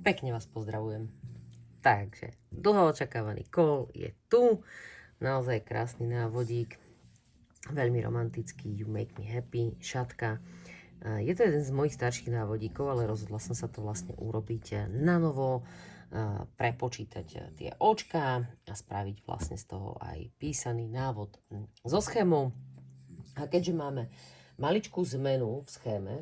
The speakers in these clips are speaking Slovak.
Pekne vás pozdravujem. Takže, dlho očakávaný kol je tu. Naozaj krásny návodík. Veľmi romantický, You Make Me Happy, šatka. Je to jeden z mojich starších návodíkov, ale rozhodla som sa to vlastne urobiť na novo, prepočítať tie očká a spraviť vlastne z toho aj písaný návod so schémou. A keďže máme maličkú zmenu v schéme,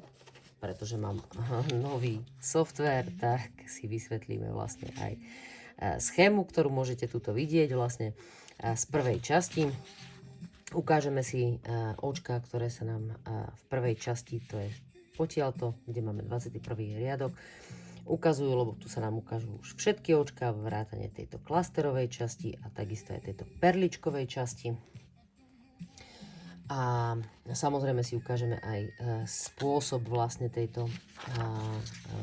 pretože mám nový software, tak si vysvetlíme vlastne aj schému, ktorú môžete tuto vidieť vlastne z prvej časti. Ukážeme si očka, ktoré sa nám v prvej časti, to je potiaľto, kde máme 21. riadok, ukazujú, lebo tu sa nám ukážu už všetky očka, vrátane tejto klasterovej časti a takisto aj tejto perličkovej časti. A samozrejme si ukážeme aj spôsob vlastne tejto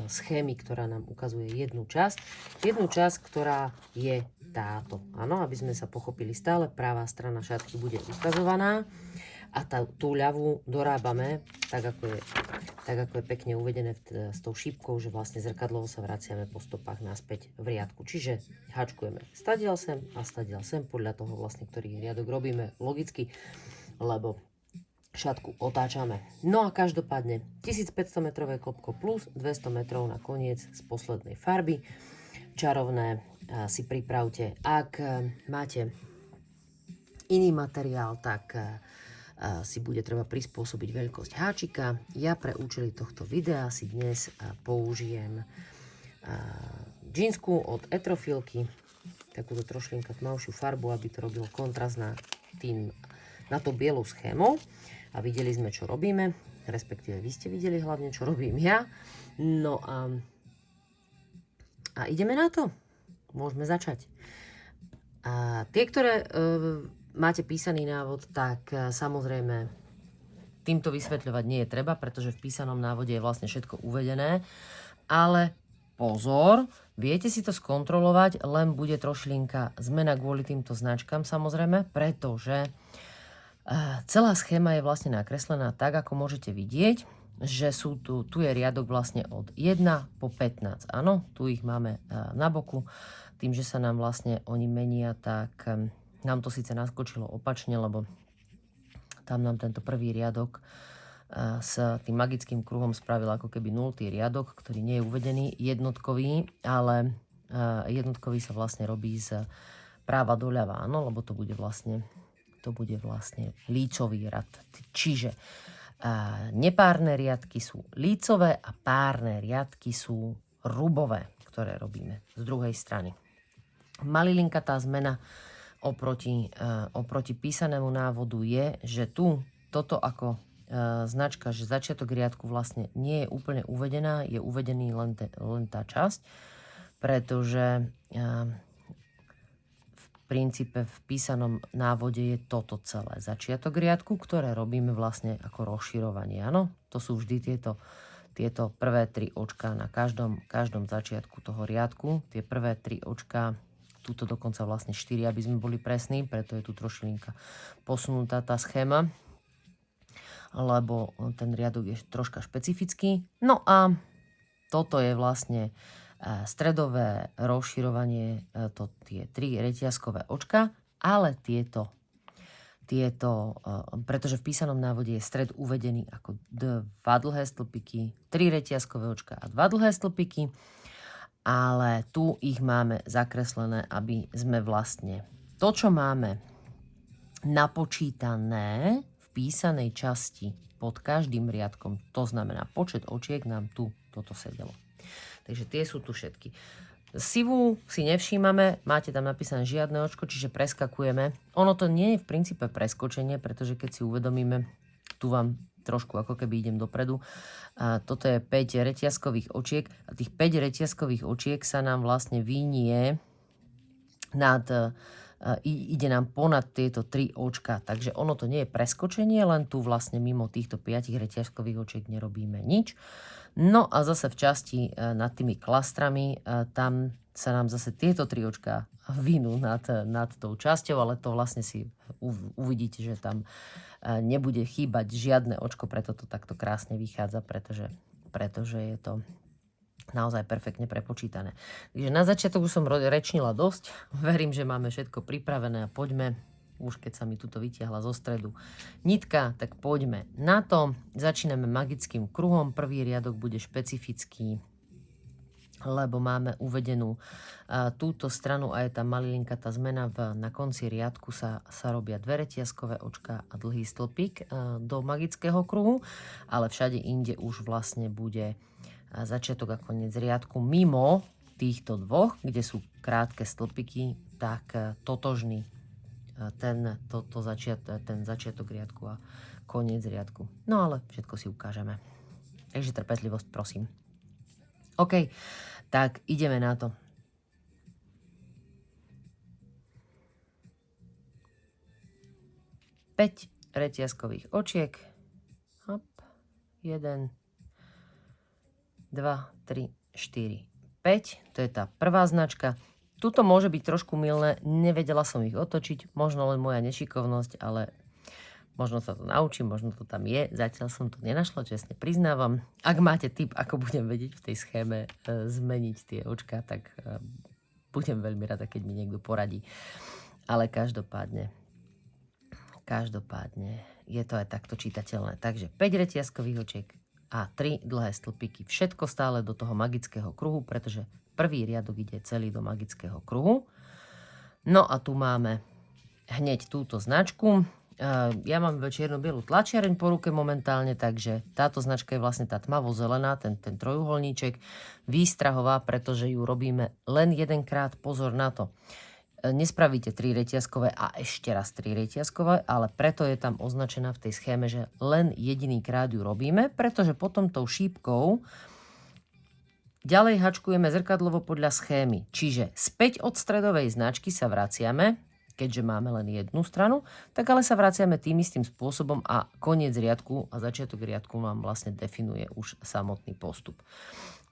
schémy, ktorá nám ukazuje jednu časť, ktorá je táto. Áno, aby sme sa pochopili, stále pravá strana šatky bude ukazovaná a tú ľavú dorábame, tak ako je pekne uvedené s tou šípkou, že vlastne zrkadlovo sa vraciame po stopách naspäť v riadku. Čiže háčkujeme stadiaľ sem a stadiaľ sem, podľa toho vlastne, ktorý riadok robíme logicky, lebo šatku otáčame. No a každopádne 1500 metrové klopko plus 200 metrov na koniec z poslednej farby. Čarovné si pripravte. Ak máte iný materiál, tak si bude treba prispôsobiť veľkosť háčika. Ja pre účely tohto videa si dnes použijem džínsku od Etrofilky, takúto trošlinka tmavšiu farbu, aby to robilo kontrast na to bielou schémou. A videli sme, čo robíme, respektíve vy ste videli hlavne, čo robím ja. No a ideme na to. Môžeme začať. A tie, ktoré máte písaný návod, tak samozrejme týmto vysvetľovať nie je treba, pretože v písanom návode je vlastne všetko uvedené. Ale pozor, viete si to skontrolovať, len bude trošlinka zmena kvôli týmto značkám samozrejme, pretože celá schéma je vlastne nakreslená tak, ako môžete vidieť, že tu je riadok vlastne od 1 po 15. Áno, tu ich máme na boku. Tým, že sa nám vlastne oni menia, tak nám to síce naskočilo opačne, lebo tam nám tento prvý riadok s tým magickým kruhom spravil ako keby 0. riadok, ktorý nie je uvedený, jednotkový, ale jednotkový sa vlastne robí z práva doľava, áno, lebo to bude vlastne lícový rad. Čiže nepárne riadky sú lícové a párne riadky sú rubové, ktoré robíme z druhej strany. Malilinka tá zmena oproti písanému návodu je, že toto ako značka, že začiatok riadku vlastne nie je úplne uvedená, je uvedený len tá časť, pretože v princípe v písanom návode je toto celé. Začiatok riadku, ktoré robíme vlastne ako rozširovanie. Áno, to sú vždy tieto prvé 3 očká na každom začiatku toho riadku. Tie prvé 3 očká, tuto dokonca vlastne 4, aby sme boli presní, preto je tu trošilinka posunutá tá schéma, lebo ten riadok je troška špecifický. No a toto je vlastne stredové rozširovanie, tie 3 reťazkové očka, ale tieto, pretože v písanom návode je stred uvedený ako 2 dlhé stĺpiky, 3 reťazkové očka a 2 dlhé stĺpiky, ale tu ich máme zakreslené, aby sme vlastne to, čo máme napočítané v písanej časti pod každým riadkom, to znamená počet očiek, nám tu toto sedelo. Takže tie sú tu všetky. Sivú si nevšímame, máte tam napísané žiadne očko, čiže preskakujeme. Ono to nie je v princípe preskočenie, pretože keď si uvedomíme, tu vám trošku ako keby idem dopredu, toto je 5 reťazkových očiek a tých 5 reťazkových očiek sa nám vlastne vynie ide nám ponad tieto 3 očka. Takže ono to nie je preskočenie, len tu vlastne mimo týchto 5 reťazkových očiek nerobíme nič. No a zase v časti nad tými klastrami, tam sa nám zase tieto 3 očka vinú nad tou časťou, ale to vlastne si uvidíte, že tam nebude chýbať žiadne očko, preto to takto krásne vychádza, pretože je to Naozaj perfektne prepočítané. Takže na začiatok už som rečnila dosť. Verím, že máme všetko pripravené a poďme, už keď sa mi tuto vytiahla zo stredu nitka, tak poďme na to. Začíname magickým kruhom. Prvý riadok bude špecifický, lebo máme uvedenú túto stranu a je tam malilinka tá zmena. Na konci riadku sa robia dve reťazkové očka a dlhý stĺpik do magického kruhu, ale všade inde už vlastne bude začiatok a koniec riadku mimo týchto dvoch, kde sú krátke stĺpiky, tak totožný ten začiatok riadku a koniec riadku. No ale všetko si ukážeme. Takže trpezlivosť, prosím. OK, tak ideme na to. Päť reťazkových očiek. Hop, 1, 2, 3, 4, 5. To je tá prvá značka. Tuto môže byť trošku mylné, nevedela som ich otočiť, možno len moja nešikovnosť, ale možno sa to naučím, možno to tam je. Zatiaľ som to nenašla, čestne priznávam. Ak máte tip, ako budem vedieť v tej schéme zmeniť tie očka, tak budem veľmi rada, keď mi niekto poradí. Ale každopádne je to aj takto čitateľné. Takže 5 reťazkových očiek a 3 dlhé stĺpiky. Všetko stále do toho magického kruhu, pretože prvý riadok ide celý do magického kruhu. No a tu máme hneď túto značku. Ja mám čierno-bielu tlačiareň po ruke momentálne, takže táto značka je vlastne tá tmavo-zelená, ten trojuholníček, výstrahová, pretože ju robíme len jedenkrát. Pozor na to. Nespravíte 3 reťazkové a ešte raz 3 reťazkové, ale preto je tam označená v tej schéme, že len jediný krát ju robíme, pretože potom tou šípkou ďalej hačkujeme zrkadlovo podľa schémy. Čiže späť od stredovej značky sa vraciame, keďže máme len jednu stranu, tak ale sa vraciame tým istým spôsobom a koniec riadku a začiatok riadku nám vlastne definuje už samotný postup.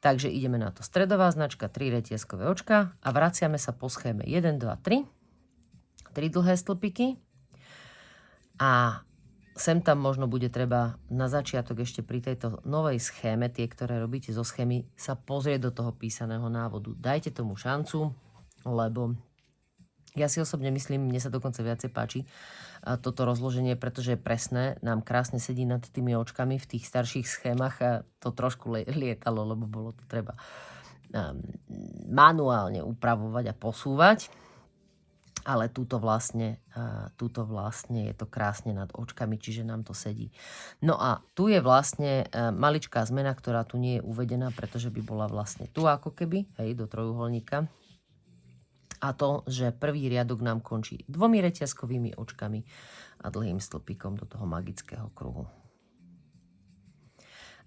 Takže ideme na to. Stredová značka, 3 reťazkové očka a vraciame sa po schéme 1, 2, 3. 3 dlhé stĺpiky. A sem tam možno bude treba na začiatok ešte pri tejto novej schéme, tie, ktoré robíte zo schémy, sa pozrieť do toho písaného návodu. Dajte tomu šancu, lebo ja si osobne myslím, mne sa dokonca viacej páči toto rozloženie, pretože je presné, nám krásne sedí nad tými očkami. V tých starších schémach to trošku lietalo, lebo bolo to treba manuálne upravovať a posúvať. Ale tuto vlastne je to krásne nad očkami, čiže nám to sedí. No a tu je vlastne maličká zmena, ktorá tu nie je uvedená, pretože by bola vlastne tu ako keby, hej, do trojuholníka. A to, že prvý riadok nám končí 2 reťazkovými očkami a dlhým stĺpikom do toho magického kruhu.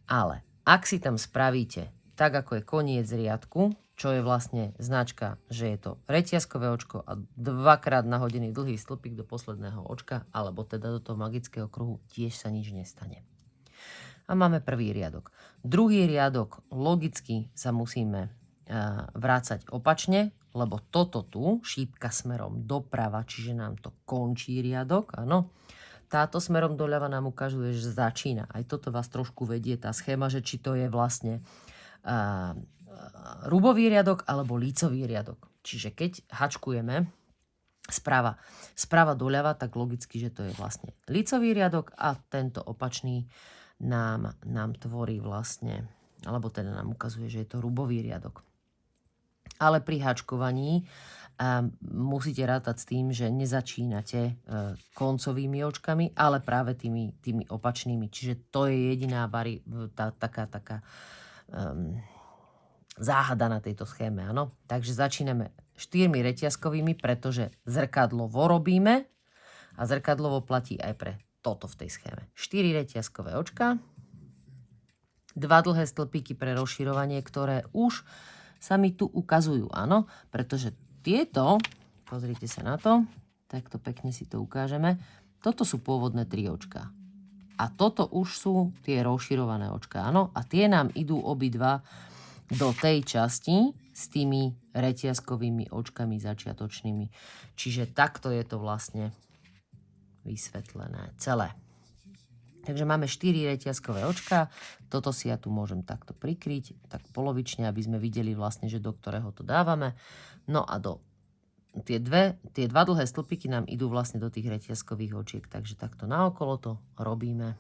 Ale ak si tam spravíte tak, ako je koniec riadku, čo je vlastne značka, že je to reťazkové očko a 2-krát nahodený dlhý stĺpik do posledného očka, alebo teda do toho magického kruhu, tiež sa nič nestane. A máme prvý riadok. Druhý riadok, logicky sa musíme vrácať opačne, lebo toto tu, šípka smerom doprava, čiže nám to končí riadok, áno. Táto smerom doľava nám ukazuje, že začína. Aj toto vás trošku vedie tá schéma, že či to je vlastne rúbový riadok alebo lícový riadok. Čiže keď hačkujeme sprava doľava, tak logicky, že to je vlastne lícový riadok a tento opačný nám tvorí vlastne, alebo teda nám ukazuje, že je to rúbový riadok. Ale pri hačkovaní musíte rátať s tým, že nezačínate koncovými očkami, ale práve tými opačnými. Čiže to je jediná taká záhada na tejto schéme. Áno? Takže začíname 4 reťazkovými, pretože zrkadlovo robíme a zrkadlovo platí aj pre toto v tej schéme. 4 reťazkové očka, 2 dlhé stĺpiky pre rozširovanie, ktoré už sa mi tu ukazujú, áno, pretože tieto, pozrite sa na to, takto pekne si to ukážeme, toto sú pôvodné 3 očka. A toto už sú tie rozširované očka, áno, a tie nám idú obidva do tej časti s tými reťazkovými očkami začiatočnými. Čiže takto je to vlastne vysvetlené celé. Takže máme 4 reťazkové očka. Toto si ja tu môžem takto prikryť, tak polovične, aby sme videli vlastne, že do ktorého to dávame. No a tie dva dlhé stĺpiky nám idú vlastne do tých reťazkových očiek. Takže takto naokolo to robíme.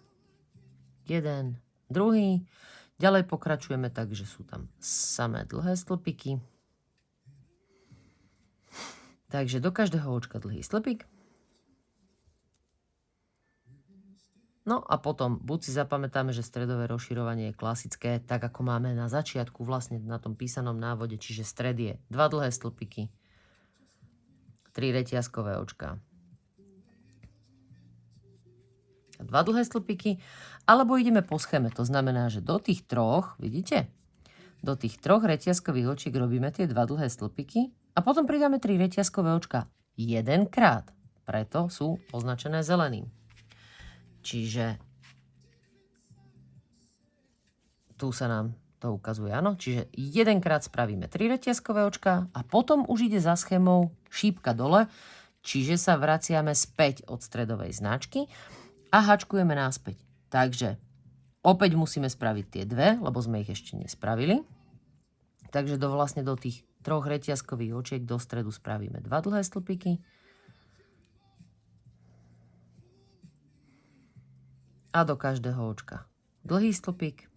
Jeden, druhý. Ďalej pokračujeme tak, že sú tam samé dlhé stĺpiky. Takže do každého očka dlhý stĺpik. No a potom buď si zapamätáme, že stredové rozširovanie je klasické, tak ako máme na začiatku vlastne na tom písanom návode, čiže stred je 2 dlhé stĺpiky, 3 reťazkové očká a 2 dlhé stĺpiky, alebo ideme po schéme, to znamená, že do tých troch, vidíte, do tých troch reťazkových očiek robíme tie 2 dlhé stĺpiky a potom pridáme 3 reťazkové očká jedenkrát, preto sú označené zeleným. Čiže tu sa nám to ukazuje, áno. Čiže jedenkrát spravíme 3 reťazkové očka a potom už ide za schémou šípka dole, čiže sa vraciame späť od stredovej značky a hačkujeme naspäť. Takže opäť musíme spraviť tie 2, lebo sme ich ešte nespravili. Takže vlastne do tých 3 reťazkových očiek do stredu spravíme 2 dlhé stĺpiky. A do každého očka dlhý stĺpik.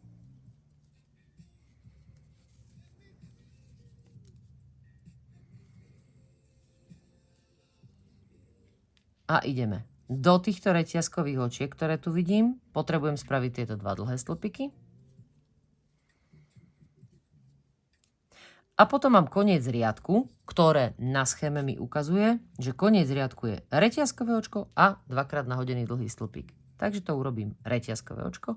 A ideme. Do týchto reťazkových očiek, ktoré tu vidím, potrebujem spraviť tieto 2 dlhé stĺpiky. A potom mám koniec riadku, ktoré na schéme mi ukazuje, že koniec riadku je reťazkové očko a 2-krát nahodený dlhý stĺpik. Takže to urobím reťazkové očko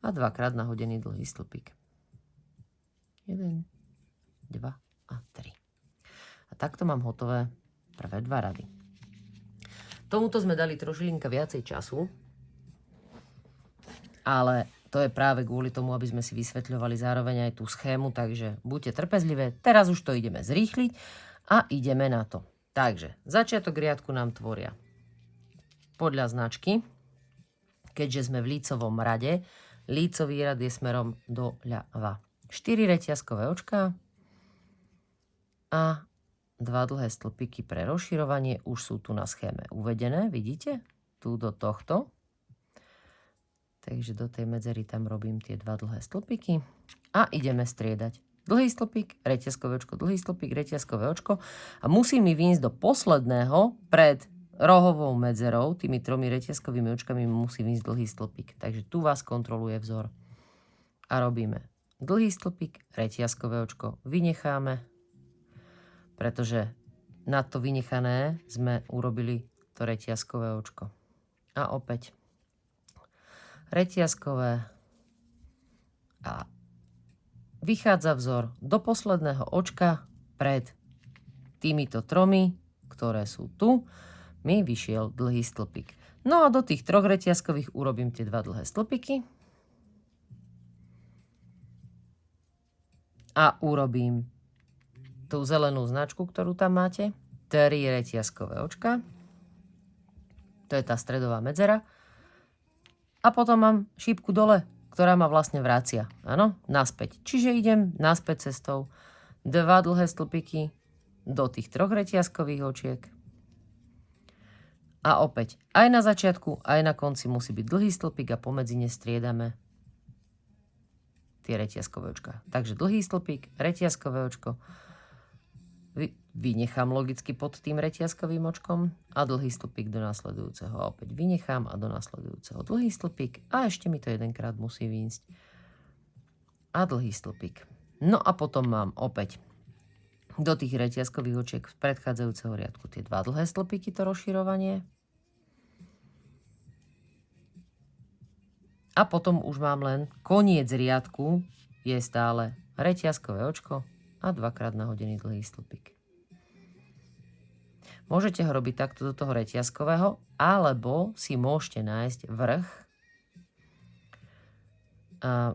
a 2-krát nahodený dlhý stĺpik. 1, 2 a 3. A takto mám hotové prvé 2 rady. Tomuto sme dali trošilinka viacej času, ale to je práve kvôli tomu, aby sme si vysvetľovali zároveň aj tú schému, takže buďte trpezlivé. Teraz už to ideme zrýchliť a ideme na to. Takže začiatok riadku nám tvoria podľa značky. Keďže sme v lícovom rade, lícový rad je smerom doľava. 4 reťazkové očká a 2 dlhé stĺpiky pre rozširovanie už sú tu na schéme uvedené, vidíte? Tu do tohto. Takže do tej medzery tam robím tie 2 dlhé stĺpiky a ideme striedať. Dlhý stĺpik, reťazkové očko, dlhý stĺpik, reťazkové očko a musí mi výjsť do posledného pred rohovou medzerou, tými 3 reťazkovými očkami musí výjsť dlhý stĺpik. Takže tu vás kontroluje vzor. A robíme dlhý stĺpik, reťazkové očko vynecháme, pretože na to vynechané sme urobili to reťazkové očko. A opäť reťazkové a vychádza vzor do posledného očka pred týmito 3, ktoré sú tu. Mi vyšiel dlhý stĺpik. No a do tých 3 reťazkových urobím tie 2 dlhé stĺpiky. A urobím tú zelenú značku, ktorú tam máte. 3 reťazkové očka. To je tá stredová medzera. A potom mám šípku dole, ktorá ma vlastne vracia. Áno, naspäť. Čiže idem naspäť cestou 2 dlhé stĺpiky do tých 3 reťazkových očiek. A opäť, aj na začiatku, aj na konci musí byť dlhý stĺpik a pomedzi ne striedame tie reťazkové očka. Takže dlhý stĺpik, reťazkové očko, vynechám logicky pod tým reťazkovým očkom a dlhý stĺpik do nasledujúceho. A opäť vynechám a do nasledujúceho dlhý stĺpik a ešte mi to jedenkrát musí výjsť. A dlhý stĺpik. No a potom mám opäť do tých reťazkových očiek z predchádzajúceho riadku tie 2 dlhé stĺpiky, to rozširovanie. A potom už mám len koniec riadku, je stále reťazkové očko a 2-krát nahodený dlhý stĺpik. Môžete ho robiť takto do toho reťazkového, alebo si môžete nájsť vrch.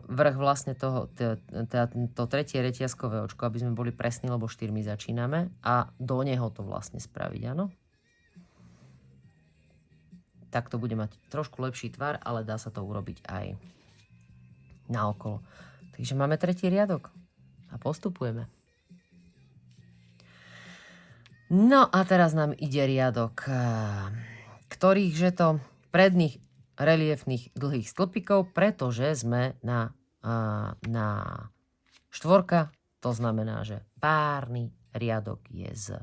Vrch vlastne to tretie reťazkové očko, aby sme boli presní, lebo 4 začíname. A do neho to vlastne spraviť, áno? tak to bude mať trošku lepší tvar, ale dá sa to urobiť aj naokolo. Takže máme tretí riadok a postupujeme. No a teraz nám ide riadok, ktorých že to predných reliefných dlhých stĺpikov, pretože sme na štvorka, to znamená, že párny riadok je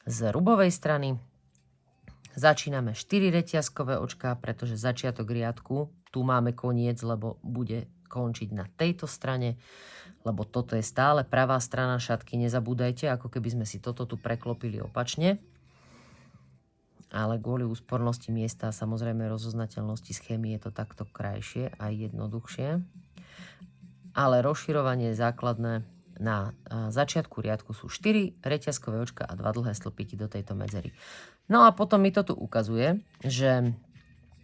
z rubovej strany. Začíname 4 reťazkové očká, pretože začiatok riadku, tu máme koniec, lebo bude končiť na tejto strane, lebo toto je stále pravá strana šatky, nezabúdajte, ako keby sme si toto tu preklopili opačne. Ale kvôli úspornosti miesta a samozrejme rozoznateľnosti schémy je to takto krajšie a jednoduchšie. Ale rozširovanie základné na začiatku riadku sú 4 reťazkové očka a 2 dlhé stĺpiky do tejto medzery. No a potom mi to tu ukazuje, že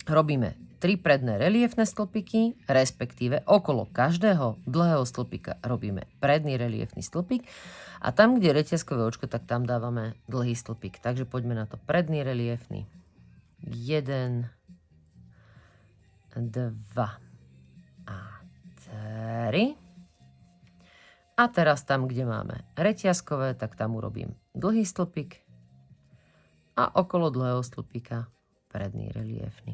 robíme 3 predné reliefné stĺpiky, respektíve okolo každého dlhého stĺpika robíme predný reliefný stĺpik a tam, kde je reťazkové očko, tak tam dávame dlhý stĺpik. Takže poďme na to. Predný reliefný. 1, 2 a 3. A teraz tam, kde máme reťazkové, tak tam urobím dlhý stĺpik a okolo dlhého stĺpika predný reliefný.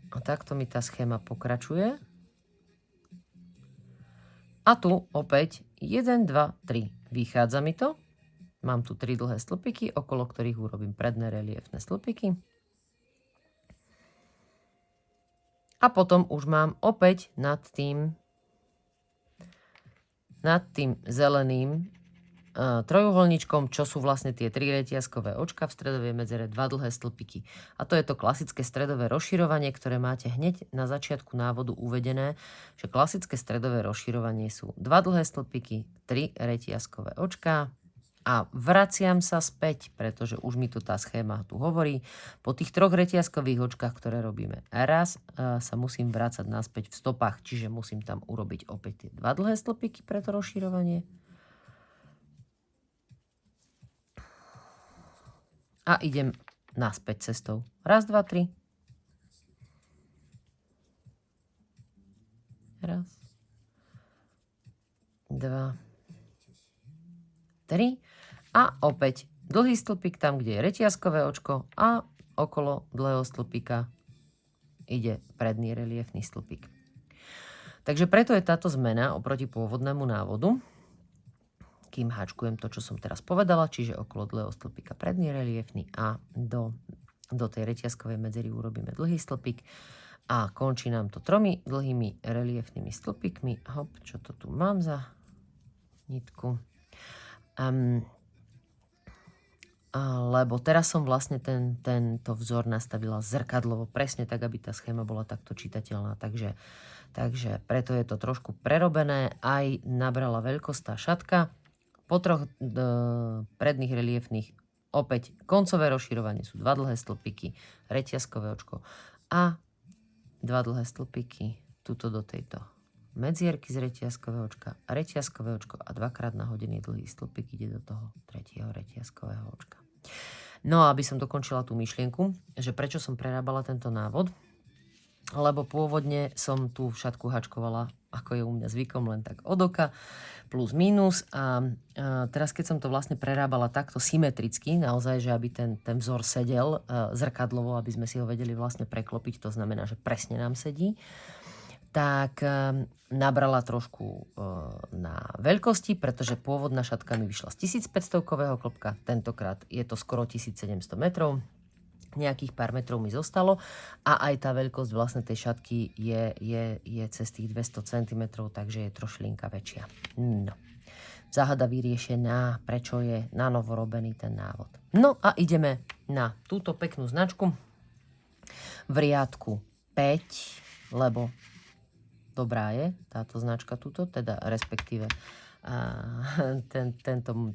A takto mi tá schéma pokračuje. A tu opäť 1, 2, 3. Vychádza mi to. Mám tu 3 dlhé stĺpiky, okolo ktorých urobím predné reliefné stĺpiky. A potom už mám opäť nad tým zeleným trojuholníčkom, čo sú vlastne tie 3 reťazkové očka v stredovej medzere, 2 dlhé stĺpiky. A to je to klasické stredové rozširovanie, ktoré máte hneď na začiatku návodu uvedené, že klasické stredové rozširovanie sú 2 dlhé stĺpiky, 3 reťazkové očka a vraciam sa späť, pretože už mi tu tá schéma tu hovorí. Po tých 3 reťazkových očkách, ktoré robíme raz, sa musím vrácať naspäť v stopách, čiže musím tam urobiť opäť tie 2 dlhé stĺpiky pre to rozširovanie. A idem naspäť cestou. 1, 2, 3. 1, 2, 3. A opäť dlhý stĺpik tam, kde je reťazkové očko a okolo dlhého stĺpika ide predný reliefný stĺpik. Takže preto je táto zmena oproti pôvodnému návodu, kým háčkujem to, čo som teraz povedala, čiže okolo dlhého stĺpika predný reliefný a do tej reťazkovej medzery urobíme dlhý stĺpik a končí nám to 3 dlhými reliefnými stĺpikmi. Hop, čo to tu mám za nitku? Lebo teraz som vlastne tento vzor nastavila zrkadlovo, presne tak, aby tá schéma bola takto čitateľná. Takže preto je to trošku prerobené. Aj nabrala veľkosť tá šatka. Po 3 predných reliefných opäť koncové rozširovanie sú 2 dlhé stĺpiky, reťazkové očko a 2 dlhé stĺpiky tuto do tejto medzierky z reťazkového očka, reťazkové očko a 2-krát nahodený dlhý stĺpik ide do toho 3. reťazkového očka. No a aby som dokončila tú myšlienku, že prečo som prerábala tento návod, lebo pôvodne som tú šatku hačkovala, ako je u mňa zvykom, len tak od oka, plus minus. A teraz, keď som to vlastne prerábala takto symetricky, naozaj, že aby ten vzor sedel zrkadlovo, aby sme si ho vedeli vlastne preklopiť, to znamená, že presne nám sedí, tak nabrala trošku na veľkosti, pretože pôvodná šatka mi vyšla z 1500-kového klopka, tentokrát je to skoro 1700 metrov, nejakých pár metrov mi zostalo a aj tá veľkosť vlastne tej šatky je cez tých 200 cm, takže je trošlinka väčšia. No, záhada vyriešená, prečo je na novo robený ten návod. No a ideme na túto peknú značku v riadku 5, lebo dobrá je táto značka tuto, teda respektíve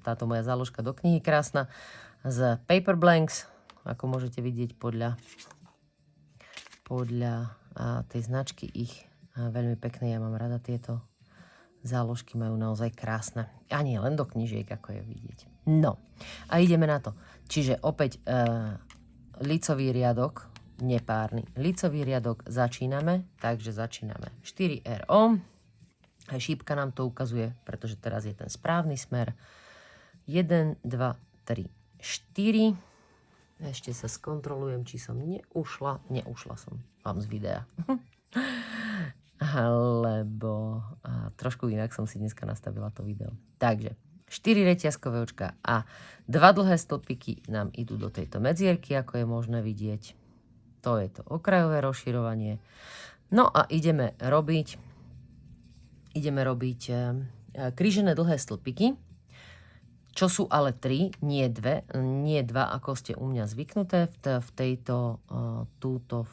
táto moja záložka do knihy krásna z Paper Blanks, ako môžete vidieť podľa tej značky ich veľmi pekné. Ja mám rada tieto záložky, majú naozaj krásne. A nie len do knižiek, ako je vidieť. No a ideme na to. Čiže opäť Lícový riadok, nepárny. Lícový riadok začíname, takže začíname 4RO. Šípka nám to ukazuje, pretože teraz je ten správny smer. 1, 2, 3, 4. Ešte sa skontrolujem, či som neušla. Neušla som vám z videa. Lebo trošku inak som si dneska nastavila to video. Takže 4 reťazkové očka a 2 dlhé stĺpiky nám idú do tejto medzierky, ako je možné vidieť. To je to okrajové rozširovanie. No a ideme robiť krížené dlhé stĺpiky, čo sú ale 3, nie 2, ako ste u mňa zvyknuté. V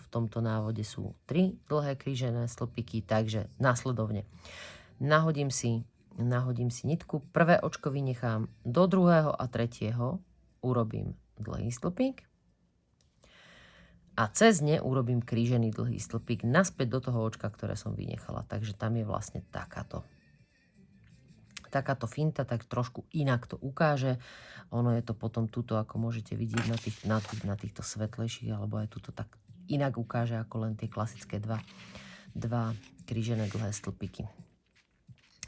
tomto návode sú 3 dlhé krížené stĺpiky, takže následovne nahodím si nitku, prvé očko vynechám, do druhého a tretieho urobím dlhý stĺpik a cez ne urobím krížený dlhý stĺpik naspäť do toho očka, ktoré som vynechala. Takže tam je vlastne takáto finta, tak trošku inak to ukáže. Ono je to potom tuto, ako môžete vidieť na týchto svetlejších, alebo aj tuto tak inak ukáže ako len tie klasické dva krížené dlhé stĺpiky.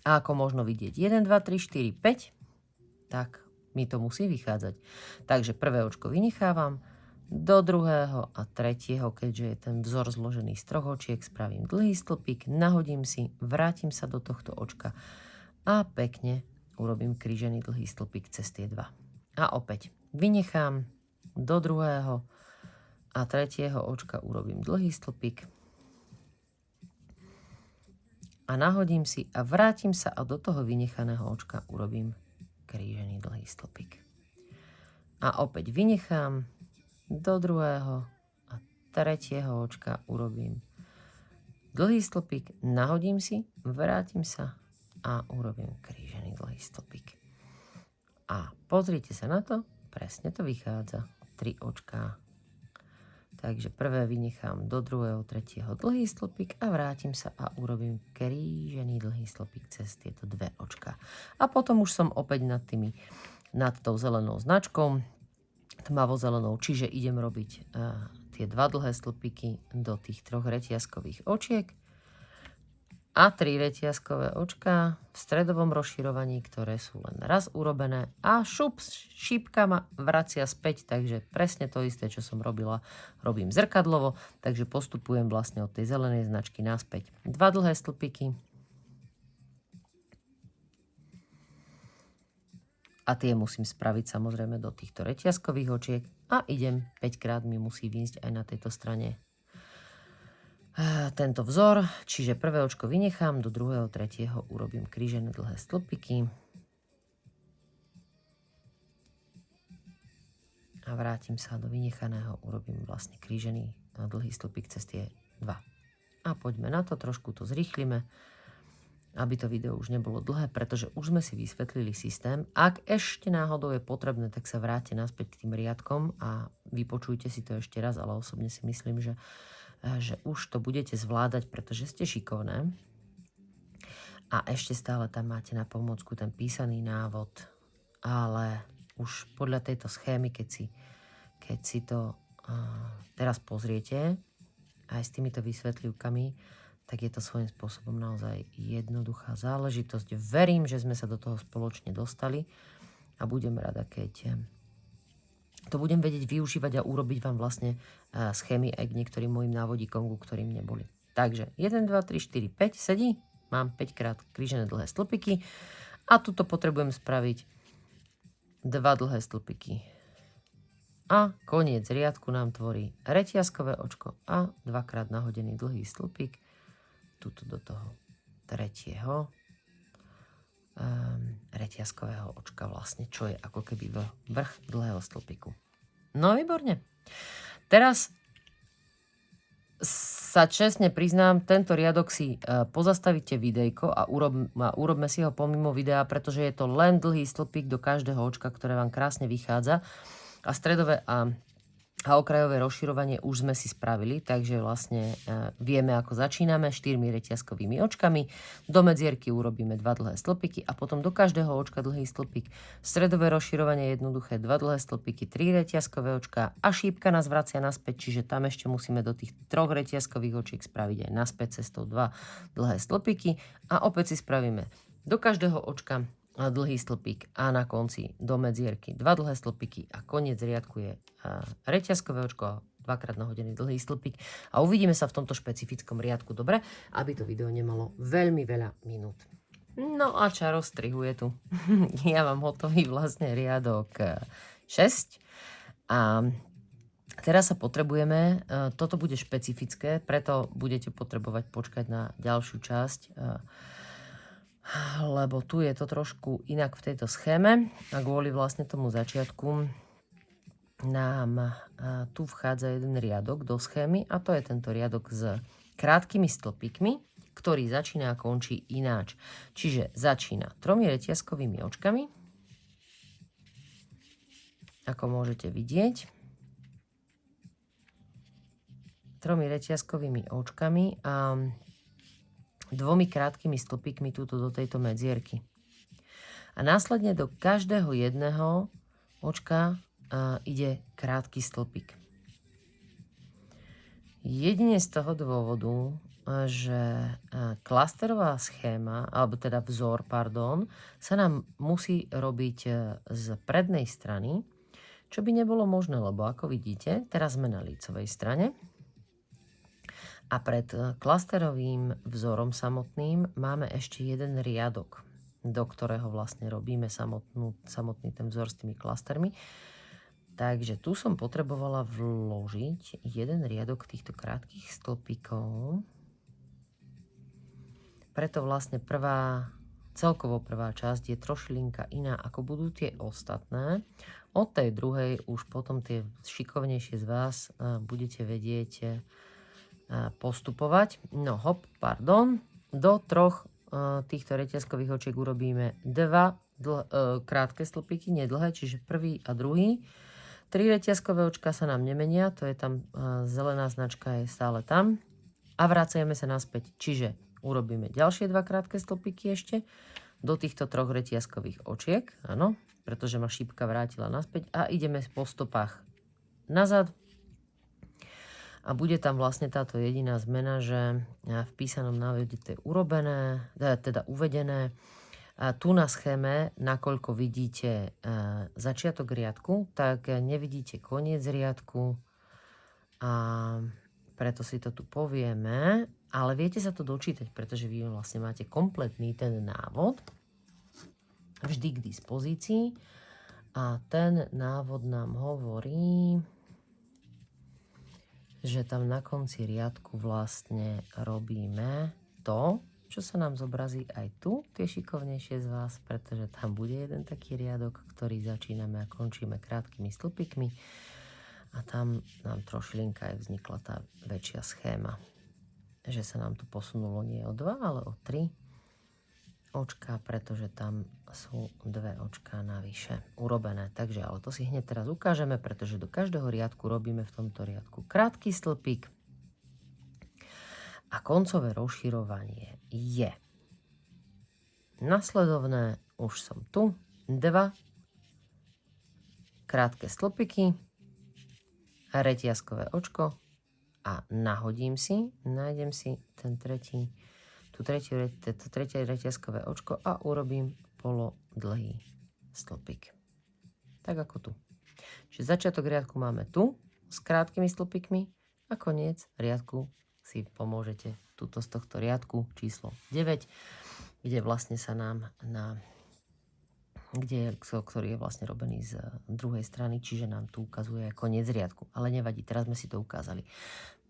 A ako možno vidieť 1, 2, 3, 4, 5, tak mi to musí vychádzať. Takže prvé očko vynechávam, do druhého a tretieho, keďže je ten vzor zložený z 3 očiek, spravím dlhý stĺpik, nahodím si, vrátim sa do tohto očka a pekne urobím krížený dlhý stĺpik cez tie 2. A opäť vynechám, do druhého a tretieho očka urobím dlhý stĺpik a nahodím si a vrátim sa a do toho vynechaného očka urobím krížený dlhý stĺpik. A opäť vynechám, do druhého a tretieho očka urobím dlhý stĺpik, nahodím si, vrátim sa a urobím krížený dlhý stĺpik. A pozrite sa na to, presne to vychádza. 3 očká. Takže prvé vynechám, do druhého, tretieho dlhý stĺpik a vrátim sa a urobím krížený dlhý stĺpik cez tieto 2 očká. A potom už som opäť nad tou zelenou značkou, tmavo-zelenou, čiže idem robiť tie 2 dlhé stĺpiky do tých 3 reťazkových očiek a 3 reťazkové očká v stredovom rozširovaní, ktoré sú len raz urobené a šípka ma vracia späť, takže presne to isté, čo som robila, robím zrkadlovo, takže postupujem vlastne od tej zelenej značky naspäť. 2 dlhé stĺpiky a tie musím spraviť samozrejme do týchto reťazkových očiek a idem, 5 krát mi musí výjsť aj na tejto strane tento vzor, čiže prvé očko vynechám, do druhého, tretieho urobím krížené dlhé stĺpiky a vrátim sa do vynechaného, urobím vlastne krížený dlhý stĺpik cez tie 2. A poďme na to, trošku to zrýchlime, aby to video už nebolo dlhé, pretože už sme si vysvetlili systém. Ak ešte náhodou je potrebné, tak sa vráte naspäť k tým riadkom a vypočujte si to ešte raz, ale osobne si myslím, že už to budete zvládať, pretože ste šikovné. A ešte stále tam máte na pomôcku ten písaný návod, ale už podľa tejto schémy, keď si to teraz pozriete, aj s týmito vysvetlivkami, tak je to svojím spôsobom naozaj jednoduchá záležitosť. Verím, že sme sa do toho spoločne dostali a budem rada, keď to budem vedieť využívať a urobiť vám vlastne schémy aj k niektorým mojim návodíkom, ku ktorým neboli. Takže 1, 2, 3, 4, 5 sedí. Mám 5 krát krížené dlhé stĺpiky a tuto potrebujem spraviť 2 dlhé stĺpiky. A koniec riadku nám tvorí reťazkové očko a 2-krát nahodený dlhý stĺpik tuto do toho tretieho reťazkového očka vlastne, čo je ako keby vrch dlhého stĺpiku. No výborne. Teraz sa čestne priznám, tento riadok si pozastavíte videjko a urobme si ho pomimo videa, pretože je to len dlhý stĺpik do každého očka, ktoré vám krásne vychádza. A stredové a A okrajové rozširovanie už sme si spravili, takže vlastne vieme, ako začíname 4 reťazkovými očkami. Do medzierky urobíme 2 dlhé stĺpiky a potom do každého očka dlhý stĺpik. Stredové rozširovanie je jednoduché, 2 dlhé stĺpiky, 3 reťazkové očka a šípka nás vracia naspäť, čiže tam ešte musíme do tých 3 reťazkových očiek spraviť aj naspäť cestou 2 dlhé stĺpiky a opäť si spravíme do každého očka dlhý stĺpik a na konci do medzierky 2 dlhé stĺpiky a koniec riadku je reťazkové očko, 2-krát nahodený dlhý stĺpik a uvidíme sa v tomto špecifickom riadku, dobre? Aby to video nemalo veľmi veľa minút. No a čaro strihu je tu. Ja mám hotový vlastne riadok 6 a teraz sa potrebujeme, toto bude špecifické, preto budete potrebovať počkať na ďalšiu časť, lebo tu je to trošku inak v tejto schéme a kvôli vlastne tomu začiatku nám tu vchádza jeden riadok do schémy a to je tento riadok s krátkými stĺpikmi, ktorý začína a končí ináč. Čiže začína 3 reťazkovými očkami, ako môžete vidieť. 3 reťazkovými očkami a 2 krátkými stĺpikmi túto do tejto medzierky. A následne do každého jedného očka ide krátky stĺpik. Jedine z toho dôvodu, že klasterová schéma, alebo teda vzor, sa nám musí robiť z prednej strany, čo by nebolo možné, lebo ako vidíte, teraz sme na lícovej strane. A pred klasterovým vzorom samotným máme ešte jeden riadok, do ktorého vlastne robíme samotný ten vzor s tými klastermi. Takže tu som potrebovala vložiť jeden riadok týchto krátkych stĺpikov. Preto vlastne celkovo prvá časť je trošilinka iná, ako budú tie ostatné. Od tej druhej už potom tie šikovnejšie z vás budete vedieť postupovať. No hop, do 3 týchto reťazkových očiek urobíme 2 krátke stĺpiky, nie dlhé, čiže prvý a druhý. 3 reťazkové očka sa nám nemenia, to je tam zelená značka, je stále tam. A vracajeme sa naspäť, čiže urobíme ďalšie 2 krátke stĺpiky ešte do týchto 3 reťazkových očiek, áno, pretože ma šípka vrátila naspäť a ideme po stopách nazad. A bude tam vlastne táto jediná zmena, že v písanom návode to je teda uvedené. A tu na schéme, nakoľko vidíte začiatok riadku, tak nevidíte koniec riadku. A preto si to tu povieme. Ale viete sa to dočítať, pretože vy vlastne máte kompletný ten návod vždy k dispozícii. A ten návod nám hovorí, že tam na konci riadku vlastne robíme to, čo sa nám zobrazí aj tu, tie šikovnejšie z vás, pretože tam bude jeden taký riadok, ktorý začíname a končíme krátkými stĺpikmi a tam nám trošilinka aj vznikla tá väčšia schéma, že sa nám tu posunulo nie o 2, ale o 3 očka, pretože tam sú 2 očka navyše urobené. Takže, ale to si hneď teraz ukážeme, pretože do každého riadku robíme v tomto riadku krátky stĺpik a koncové rozširovanie je nasledovné, už som tu, 2 krátke stĺpiky, reťazkové očko a nájdem si ten tretí, to tretie reťazkové očko a urobím polodlhý stĺpik. Tak ako tu. Čiže začiatok riadku máme tu s krátkými stĺpikmi a koniec riadku si pomôžete tuto z tohto riadku číslo 9, kde vlastne sa nám ktorý je vlastne robený z druhej strany, čiže nám tu ukazuje koniec riadku. Ale nevadí, teraz sme si to ukázali.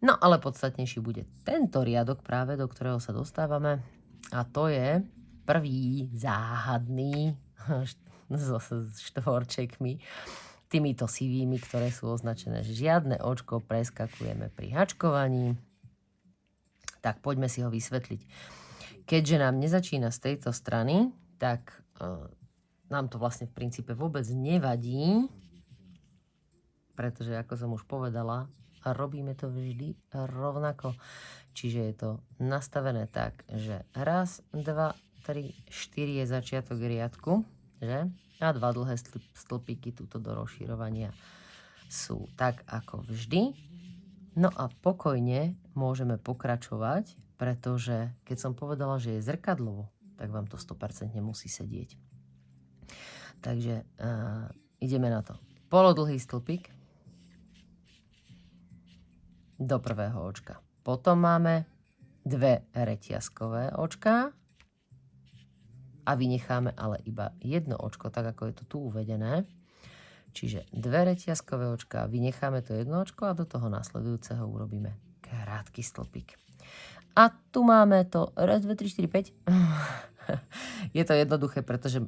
No ale podstatnejší bude tento riadok práve, do ktorého sa dostávame. A to je prvý záhadný so štvorčekmi, týmito sivými, ktoré sú označené, že žiadne očko preskakujeme pri hačkovaní. Tak poďme si ho vysvetliť. Keďže nám nezačína z tejto strany, tak nám to vlastne v princípe vôbec nevadí, pretože ako som už povedala, robíme to vždy rovnako. Čiže je to nastavené tak, že raz, 2, 3, 4 je začiatok riadku, že? A 2 dlhé stĺpiky túto do rozširovania sú tak ako vždy. No a pokojne môžeme pokračovať, pretože keď som povedala, že je zrkadlovo, tak vám to 100% musí sedieť. Takže ideme na to. Polodlhý stĺpik do prvého očka. Potom máme 2 reťazkové očká a vynecháme ale iba jedno očko, tak ako je to tu uvedené. Čiže 2 reťazkové očká, vynecháme to jedno očko a do toho nasledujúceho urobíme krátky stĺpik. A tu máme to 1, 2, 3, 4, 5. Je to jednoduché, pretože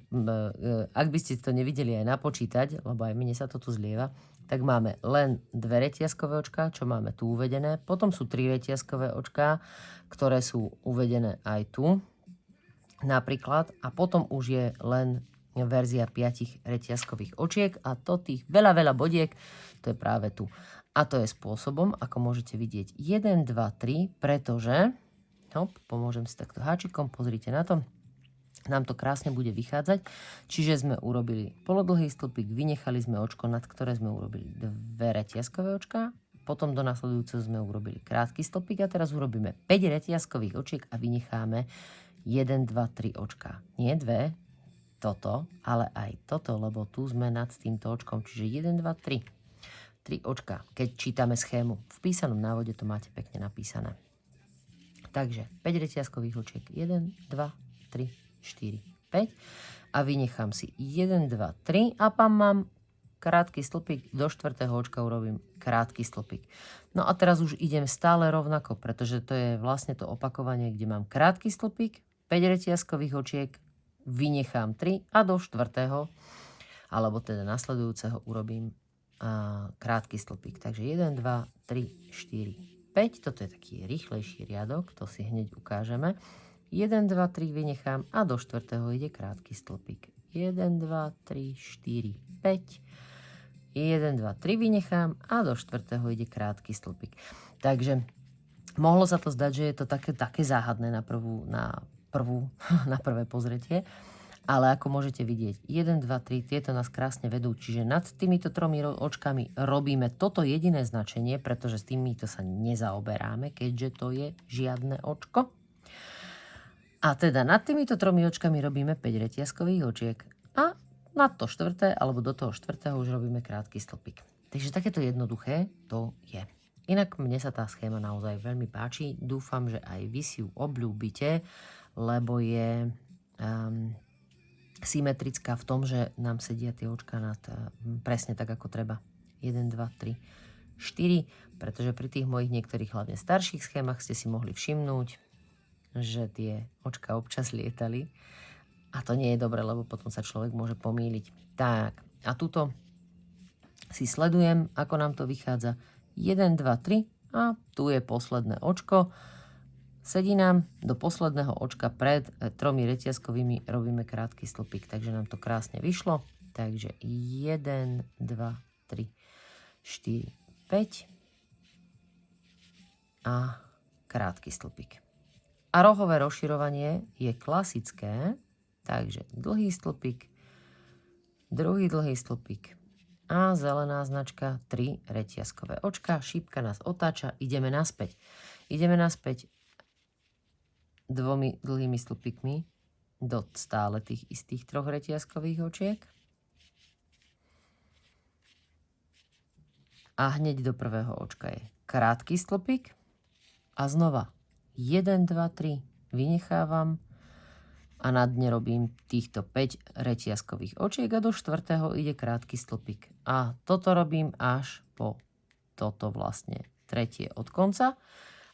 ak by ste to nevideli aj napočítať, lebo aj mne sa to tu zlieva, tak máme len 2 reťazkové očká, čo máme tu uvedené. Potom sú 3 reťazkové očká, ktoré sú uvedené aj tu napríklad. A potom už je len verzia 5 reťazkových očiek a to tých veľa bodiek, to je práve tu. A to je spôsobom, ako môžete vidieť 1, 2, 3, pretože, pomôžem si takto háčikom, pozrite na to, nám to krásne bude vychádzať. Čiže sme urobili polodlhý stĺpik, vynechali sme očko, nad ktoré sme urobili 2 reťazkové očká, potom do nasledujúceho sme urobili krátky stĺpik a teraz urobíme 5 reťazkových očiek a vynecháme 1, 2, 3 očká. Nie 2, toto, ale aj toto, lebo tu sme nad týmto očkom, čiže 1, 2, 3 očká. Keď čítame schému, v písanom návode to máte pekne napísané. Takže 5 reťazkových očiek, 1, 2, 3, 4, 5 a vynechám si 1, 2, 3 a tam mám krátky stĺpik, do 4. očka urobím krátky stĺpik. No a teraz už idem stále rovnako, pretože to je vlastne to opakovanie, kde mám krátky stĺpik, 5 reťazkových očiek, vynechám 3 a do 4. alebo teda nasledujúceho urobím krátky stĺpik. Takže 1, 2, 3, 4, 5. Toto je taký rýchlejší riadok, to si hneď ukážeme. 1, 2, 3 vynechám a do 4. ide krátky stĺpik. 1, 2, 3, 4, 5. 1, 2, 3 vynechám a do 4. ide krátky stĺpik. Takže mohlo sa to zdať, že je to také záhadné na prvé pozretie. Ale ako môžete vidieť, 1, 2, 3, tieto nás krásne vedú. Čiže nad týmito 3 očkami robíme toto jediné značenie, pretože s týmito sa nezaoberáme, keďže to je žiadne očko. A teda nad týmito 3 očkami robíme 5 reťazkových očiek. A na to 4. alebo do toho 4. už robíme krátky stĺpik. Takže takéto jednoduché to je. Inak mne sa tá schéma naozaj veľmi páči. Dúfam, že aj vy si ju obľúbite, lebo je symetrická v tom, že nám sedia tie očka presne tak, ako treba. 1, 2, 3, 4. Pretože pri tých mojich niektorých hlavne starších schémach ste si mohli všimnúť, že tie očka občas lietali. A to nie je dobre, lebo potom sa človek môže pomýliť. Tak, a tuto si sledujem, ako nám to vychádza. 1, 2, 3 a tu je posledné očko. Sedí nám do posledného očka pred 3 reťazkovými robíme krátky stĺpik. Takže nám to krásne vyšlo. Takže 1, 2, 3, 4, 5 a krátky stĺpik. A rohové rozširovanie je klasické, takže dlhý stĺpik, druhý dlhý stĺpik a zelená značka 3 reťazkové očka, šípka nás otáča, ideme naspäť. Ideme naspäť 2 dlhými stĺpikmi do stále tých istých 3 reťazkových očiek a hneď do prvého očka je krátky stĺpik a znova 1, 2, 3 vynechávam a na dne robím týchto 5 reťazkových očiek a do 4. ide krátky stĺpik. A toto robím až po toto vlastne 3. od konca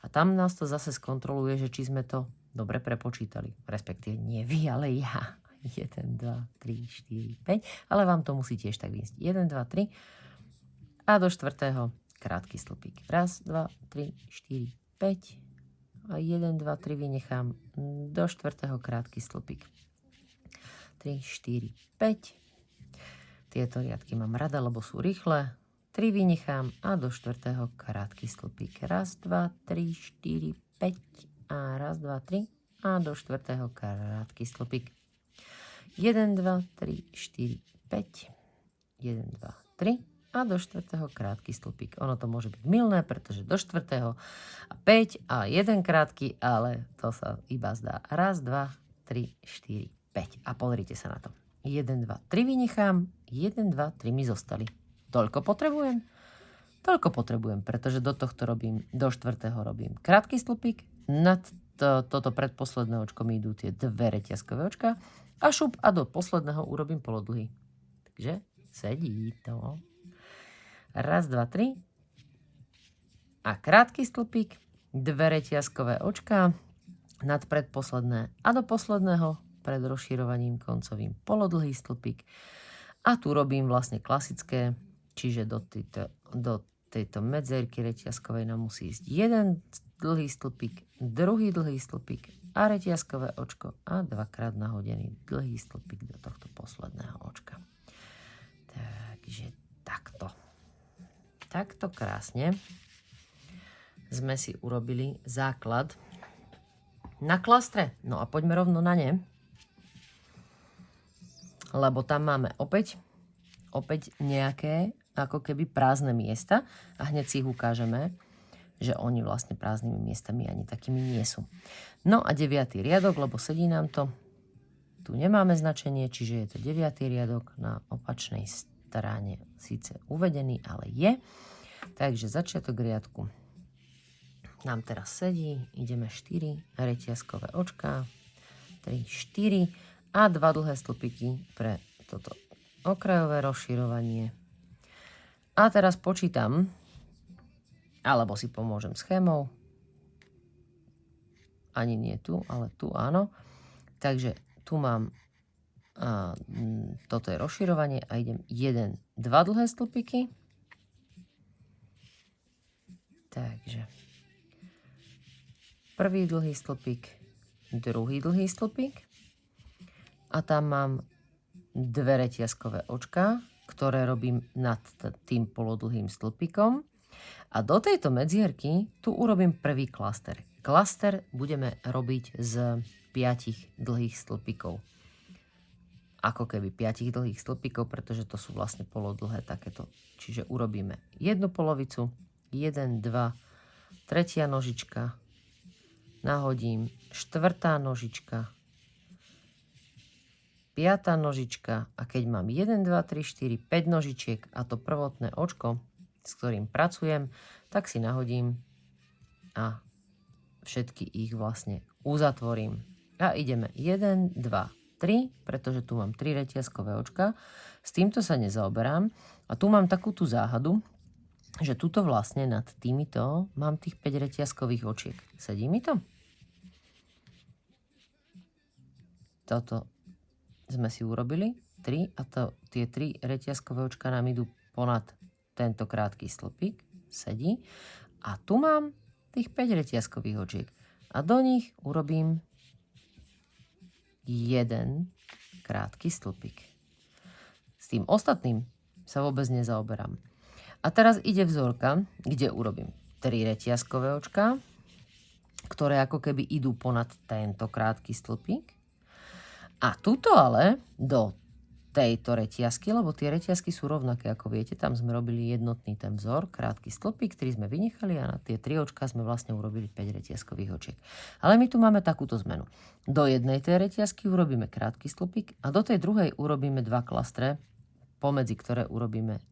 a tam nás to zase skontroluje, že či sme to dobre prepočítali. Respektíve nie vy, ale ja. 1, 2, 3, 4, 5. Ale vám to musí tiež tak vyjsť. 1, 2, 3 a do 4. krátky stĺpik. 1, 2, 3, 4, 5 a 1, 2, 3 vynechám do 4. krátky stĺpik. 3, 4, 5. Tieto riadky mám rada, lebo sú rýchle. 3 vynechám a do 4. krátky stĺpik. Raz, 2, 3, 4, 5 a raz, 2, 3 a do 4. krátky stĺpik. 1, 2, 3, 4, 5, 1, 2, 3 a do 4. krátky stĺpik. Ono to môže byť mylné, pretože do 4. a 5 a 1 krátky, ale to sa iba zdá. Raz, 2, 3, 4, 5 a pozrite sa na to. 1, 2, 3 vynechám, 1, 2, 3 mi zostali. Toľko potrebujem? Toľko potrebujem, pretože do tohto robím, do 4. robím krátky stĺpik, nad toto predposledné očko mi idú tie 2 reťazkové očka a šup a do posledného urobím polodlhý. Takže sedí to. Raz, 2, 3 a krátky stĺpik, 2 reťazkové očka, nad predposledné a do posledného pred rozširovaním koncovým polodlhý stĺpik. A tu robím vlastne klasické, čiže do tejto medzerky reťazkovej nám musí ísť jeden dlhý stĺpik, druhý dlhý stĺpik a reťazkové očko a 2-krát nahodený dlhý stĺpik do tohto posledného očka. Takže takto. Takto krásne sme si urobili základ na klastre. No a poďme rovno na ne. Lebo tam máme opäť nejaké ako keby prázdne miesta a hneď si ich ukážeme, že oni vlastne prázdnymi miestami ani takými nie sú. No a 9. riadok, lebo sedí nám to. Tu nemáme značenie, čiže je to 9. riadok na opačnej strane. Síce uvedený, ale je. Takže začiatok riadku nám teraz sedí. Ideme 4 reťazkové očka, 3, 4 a 2 dlhé stĺpiky pre toto okrajové rozširovanie. A teraz počítam, alebo si pomôžem schémou. Ani nie tu, ale tu áno. Takže tu mám, toto je rozširovanie a idem 1, 2 dlhé stĺpiky. Takže prvý dlhý stĺpik, druhý dlhý stĺpik. A tam mám 2 reťazkové očka, ktoré robím nad tým polodlhým stĺpikom. A do tejto medzierky tu urobím prvý klaster. Klaster budeme robiť z 5 dlhých stĺpikov. Ako keby 5 dlhých stĺpikov, pretože to sú vlastne polodlhé takéto. Čiže urobíme jednu polovicu, 1, 2, tretia nožička, nahodím 4. nožička, 5. nožička a keď mám 1, 2, 3, 4, 5 nožičiek a to prvotné očko, s ktorým pracujem, tak si nahodím a všetky ich vlastne uzatvorím. A ideme 1, 2, 3, pretože tu mám 3 reťazkové očka. S týmto sa nezaoberám. A tu mám takú tú záhadu, že tuto vlastne nad týmito mám tých 5 reťazkových očiek. Sedí mi to? Toto sme si urobili 3 a tie 3 reťazkové očka nám idú ponad tento krátky stĺpik. Sedí. A tu mám tých 5 reťazkových očiek. A do nich urobím jeden krátky stĺpik. S tým ostatným sa vôbec nezaoberám. A teraz ide vzorka, kde urobím 3 reťazkové očka, ktoré ako keby idú ponad tento krátky stĺpik. A tuto ale do tejto reťazky, lebo tie reťazky sú rovnaké, ako viete, tam sme robili jednotný ten vzor, krátky stĺpik, ktorý sme vynechali a na tie 3 očka sme vlastne urobili 5 reťazkových očiek. Ale my tu máme takúto zmenu. Do jednej tej reťazky urobíme krátky stĺpik a do tej druhej urobíme 2 klastre, pomedzi ktoré urobíme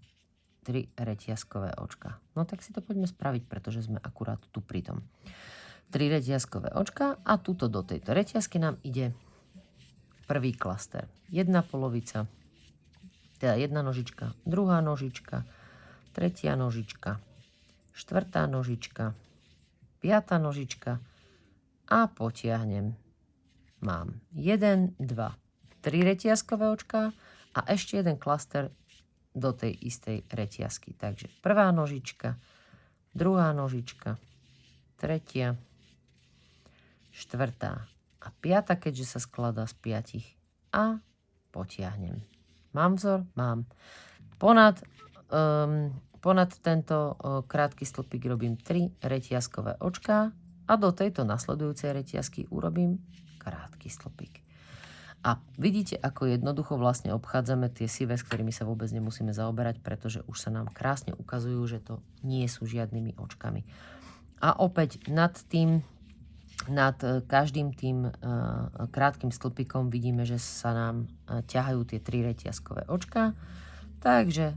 3 reťazkové očka. No tak si to poďme spraviť, pretože sme akurát tu pri tom. 3 reťazkové očka a tuto do tejto reťazky nám ide prvý klaster. Jedna polovica, teda jedna nožička, druhá nožička, tretia nožička, štvrtá nožička, 5. nožička a potiahnem. Mám 1, 2, 3 reťazkové očka a ešte jeden klaster do tej istej reťazky. Takže prvá nožička, druhá nožička, tretia, štvrtá a 5, keďže sa skladá z 5 a potiahnem. Mám vzor? Mám. Ponad Ponad tento krátky stĺpik robím 3 reťazkové očká a do tejto nasledujúcej reťazky urobím krátky stĺpik. A vidíte, ako jednoducho vlastne obchádzame tie sivé, s ktorými sa vôbec nemusíme zaoberať, pretože už sa nám krásne ukazujú, že to nie sú žiadnymi očkami. A opäť nad každým tým krátkym stĺpikom vidíme, že sa nám ťahajú tie 3 reťazkové očká. Takže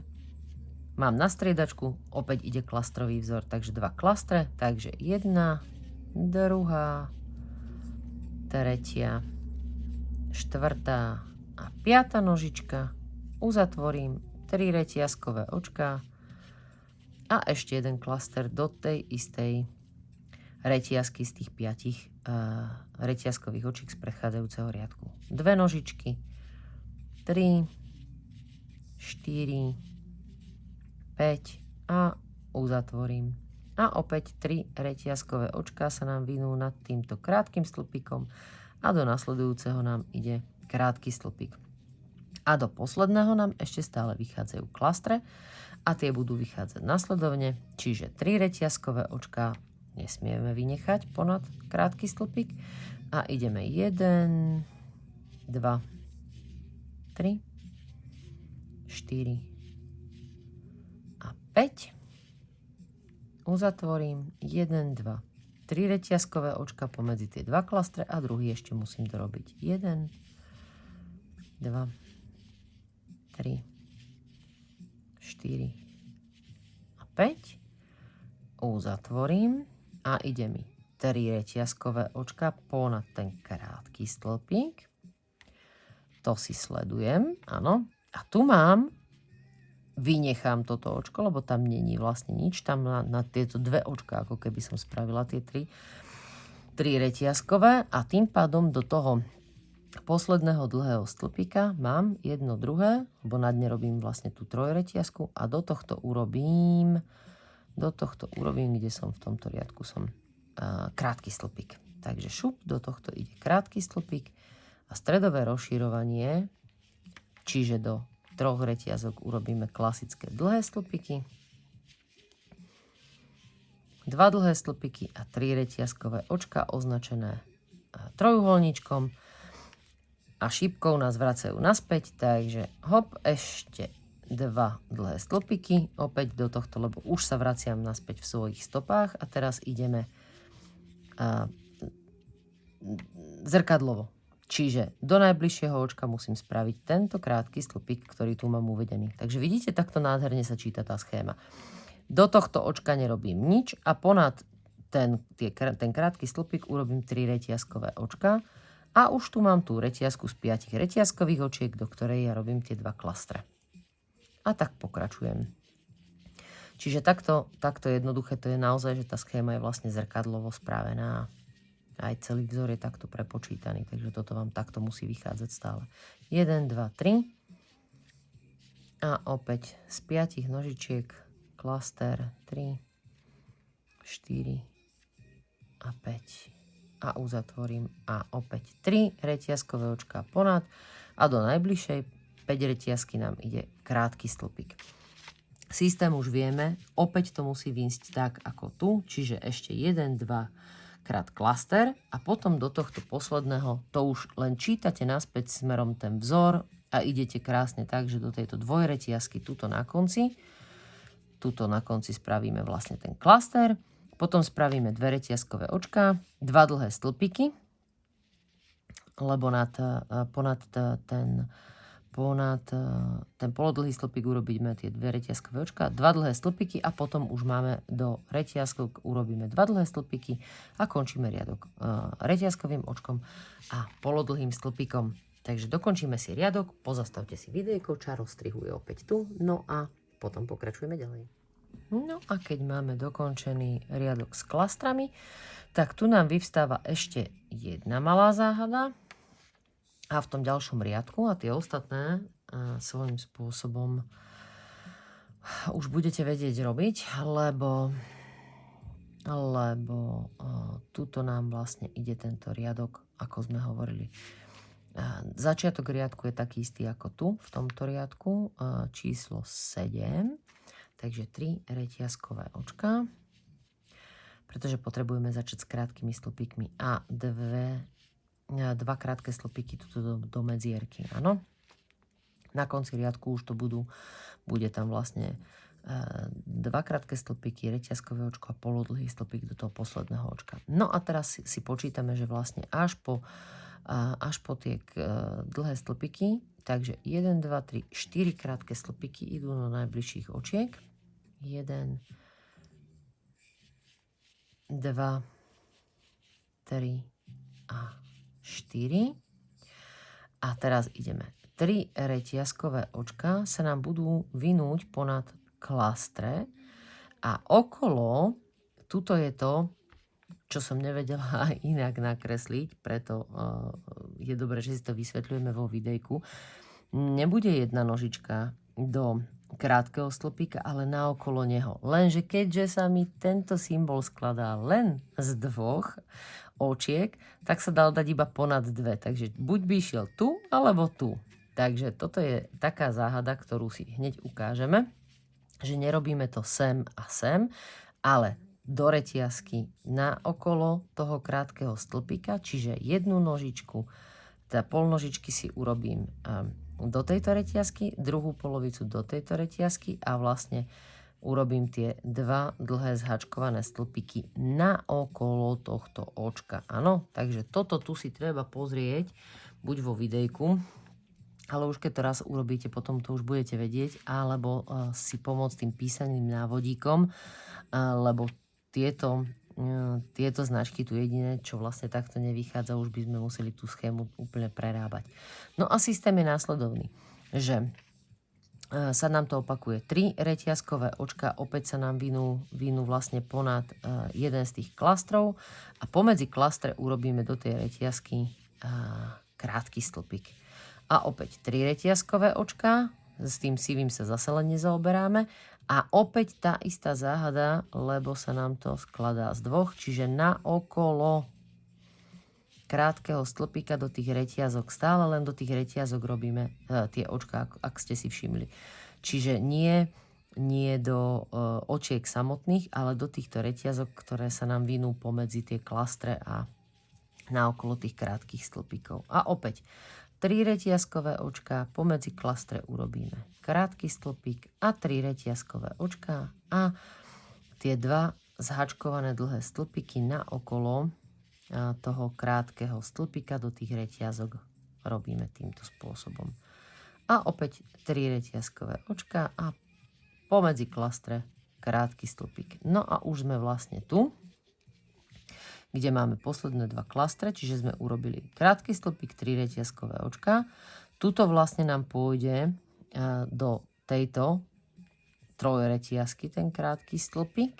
mám na striedačku, opäť ide klastrový vzor, takže 2 klastre, takže 1, 2, 3, 4 a 5 nožička, uzatvorím 3 reťazkové očká a ešte jeden klaster do tej istej reťazky z tých 5 reťazkových očík z predchádzajúceho riadku. 2 nožičky, 3, 4, 5 a uzatvorím. A opäť 3 reťazkové očká sa nám vinú nad týmto krátkym stĺpikom a do nasledujúceho nám ide krátky stĺpik. A do posledného nám ešte stále vychádzajú klastre a tie budú vychádzať nasledovne, čiže 3 reťazkové očká nesmieme vynechať ponad krátky stĺpik a ideme 1, 2, 3, 4 a 5. Uzatvorím 1, 2, 3 reťazkové očka pomedzi tie 2 klastre a druhý ešte musím dorobiť 1, 2, 3, 4 a 5. Uzatvorím a ide mi 3 reťazkové očka ponad ten krátky stĺpik. To si sledujem, áno. A tu vynechám toto očko, lebo tam není vlastne nič. Tam na tieto 2 očka, ako keby som spravila tie 3 reťazkové a tým pádom do toho posledného dlhého stĺpika mám jedno druhé, lebo na dne robím vlastne tú trojreťazku a do tohto urobím, kde som v tomto riadku krátky stĺpik. Takže šup, do tohto ide krátky stĺpik a stredové rozširovanie, čiže do 3 reťazok urobíme klasické dlhé stĺpiky, 2 dlhé stĺpiky a 3 reťazkové očka označené trojuholníčkom a šípkou nás vracajú naspäť, takže hop, ešte 2 dlhé stĺpiky, opäť do tohto, lebo už sa vraciam naspäť v svojich stopách a teraz ideme zrkadlovo. Čiže do najbližšieho očka musím spraviť tento krátky stĺpik, ktorý tu mám uvedený. Takže vidíte, takto nádherne sa číta tá schéma. Do tohto očka nerobím nič a ponad ten krátky stĺpik urobím 3 reťazkové očka a už tu mám tú reťazku z 5 reťazkových očiek, do ktorej ja robím tie 2 klastre. A tak pokračujem. Čiže takto jednoduché to je naozaj, že tá schéma je vlastne zrkadlovo spravená. Aj celý vzor je takto prepočítaný, takže toto vám takto musí vychádzať stále. 1, 2, 3 a opäť z 5 nožičiek klaster 3, 4 a 5 a uzatvorím a opäť 3 reťazkové očká ponad a do najbližšej 5 reťazky nám ide krátky stĺpik. Systém už vieme, opäť to musí výjsť tak ako tu, čiže ešte 1, 2 krát klaster a potom do tohto posledného to už len čítate naspäť smerom ten vzor a idete krásne tak, že do tejto dvojreťazky tuto na konci spravíme vlastne ten klaster, potom spravíme 2 reťazkové očká, 2 dlhé stĺpiky, lebo ponad ten polodlhý stĺpik urobíme tie 2 reťazkové očka, 2 dlhé stĺpiky a potom už máme do reťazkov urobíme 2 dlhé stĺpiky a končíme riadok reťazkovým očkom a polodlhým stĺpikom. Takže dokončíme si riadok, pozastavte si videjko, ča rozstrihuje opäť tu, no a potom pokračujeme ďalej. No a keď máme dokončený riadok s klastrami, tak tu nám vyvstáva ešte jedna malá záhada. A v tom ďalšom riadku a tie ostatné svojím spôsobom už budete vedieť robiť, lebo tuto nám vlastne ide tento riadok, ako sme hovorili. Začiatok riadku je taký istý ako tu, v tomto riadku, číslo 7. Takže 3 reťazkové očka, pretože potrebujeme začať s krátkými stĺpikmi a dva krátke stĺpiky tuto do medzierky, áno. Na konci riadku už to bude tam vlastne dva krátke stĺpiky, reťazkové očko a polodlhý stĺpik do toho posledného očka. No a teraz si počítame, že vlastne až po tie dlhé stĺpiky, takže 1, 2, 3, 4 krátke stĺpiky idú do najbližších očiek. 1, 2, 3 a 4. A teraz ideme. 3 reťazkové očka sa nám budú vinúť ponad klastre a okolo, tuto je to, čo som nevedela aj inak nakresliť, preto je dobré, že si to vysvetľujeme vo videjku. Nebude jedna nožička do krátkeho stĺpika, ale naokolo neho. Lenže keďže sa mi tento symbol skladá len z 2 očiek, tak sa dal dať iba ponad 2. Takže buď by išiel tu, alebo tu. Takže toto je taká záhada, ktorú si hneď ukážeme, že nerobíme to sem a sem, ale do reťazky na okolo toho krátkeho stĺpika, čiže jednu nožičku, teda pol nožičky si urobím do tejto reťazky, druhú polovicu do tejto reťazky a vlastne urobím tie 2 dlhé zhačkované stĺpiky na okolo tohto očka. Áno, takže toto tu si treba pozrieť, buď vo videjku, ale už keď to raz urobíte, potom to už budete vedieť, alebo si pomôcť tým písaným návodíkom, lebo tieto značky tu jediné, čo vlastne takto nevychádza, už by sme museli tú schému úplne prerábať. No a systém je následovný, že sa nám to opakuje. 3 reťazkové očka opäť sa nám vinú vlastne ponad jeden z tých klastrov a pomedzi klastre urobíme do tej reťazky krátky stĺpik. A opäť 3 reťazkové očka, s tým sivým sa zase len nezaoberáme. A opäť tá istá záhada, lebo sa nám to skladá z 2, čiže na okolo krátkeho stĺpika do tých reťazok, stále len do tých reťazok robíme tie očka, ak ste si všimli. Čiže nie do očiek samotných, ale do týchto reťazok, ktoré sa nám vinú pomedzi tie klastre a na okolo tých krátkych stĺpikov. A opäť 3 reťazkové očka, pomedzi klastre urobíme krátky stĺpik a 3 reťazkové očka a tie 2 zhačkované dlhé stĺpiky na okolo toho krátkeho stĺpika do tých reťazok robíme týmto spôsobom. A opäť 3 reťazkové očka a pomedzi klastre krátky stĺpik. No a už sme vlastne tu, kde máme posledné 2 klastre, čiže sme urobili krátky stĺpik, 3 reťazkové očka. Tuto vlastne nám pôjde do tejto trojreťazky ten krátky stĺpik,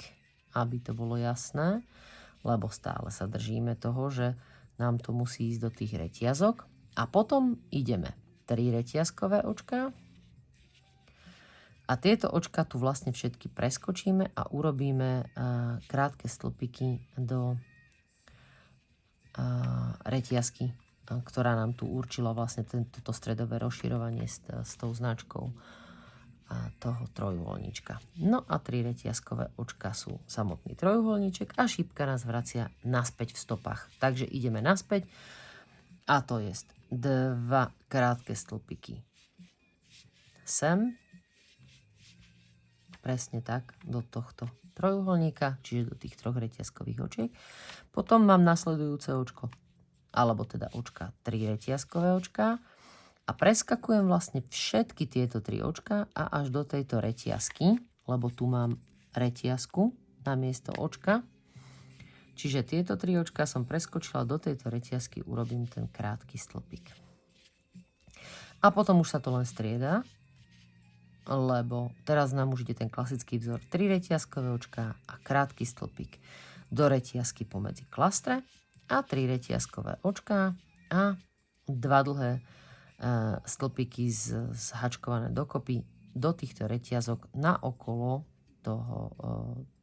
aby to bolo jasné, lebo stále sa držíme toho, že nám to musí ísť do tých reťazok. A potom ideme 3 reťazkové očka a tieto očka tu vlastne všetky preskočíme a urobíme krátke stĺpiky do reťazky, ktorá nám tu určila vlastne toto stredové rozširovanie s tou značkou toho trojuholníčka. No a 3 reťazkové očka sú samotný trojuholníček a šípka nás vracia naspäť v stopách. Takže ideme naspäť a to je 2 krátke stĺpiky sem, presne tak, do tohto trojuholníka, čiže do tých 3 reťazkových očiek. Potom mám nasledujúce očko, alebo teda očka 3 reťazkové očka a preskakujem vlastne všetky tieto 3 očka a až do tejto reťazky, lebo tu mám reťazku namiesto očka. Čiže tieto 3 očka som preskočila do tejto reťazky, urobím ten krátky stĺpik. A potom už sa to len strieda, lebo teraz nám už ide ten klasický vzor 3 reťazkové očka a krátky stĺpik do reťazky pomedzi klastre a 3 reťazkové očka a 2 dlhé stĺpiky zhačkované dokopy do týchto reťazok na okolo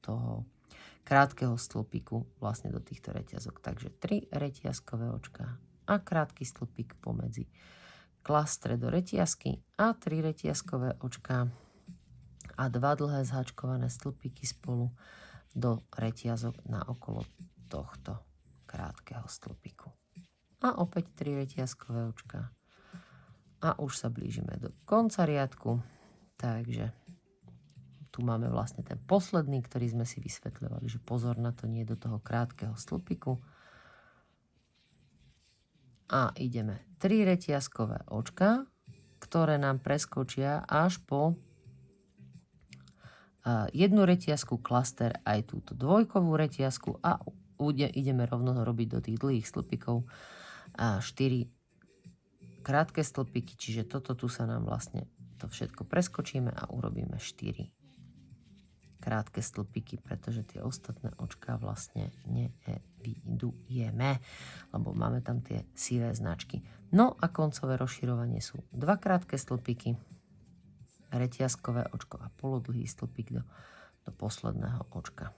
toho krátkeho stĺpiku vlastne do týchto reťazok. Takže 3 reťazkové očka a krátky stĺpik pomedzi klastre do reťazky a 3 reťazkové očka a 2 dlhé zhačkované stĺpiky spolu do reťazok na okolo tohto krátkeho stĺpiku. A opäť 3 reťazkové očka. A už sa blížime do konca riadku. Takže tu máme vlastne ten posledný, ktorý sme si vysvetľovali, že pozor na to, nie do toho krátkeho stĺpiku. A ideme 3 reťazkové očka, ktoré nám preskočia až po jednu reťazku, klaster, aj túto dvojkovú reťazku a ideme rovno robiť do tých dlhých stĺpikov 4 krátke stĺpiky, čiže toto tu sa nám vlastne to všetko preskočíme a urobíme 4 krátke stĺpiky, pretože tie ostatné očka vlastne nevidujeme, lebo máme tam tie sivé značky. No a koncové rozširovanie sú 2 krátke stĺpiky, reťazkové očko a polodlhý stĺpik do posledného očka.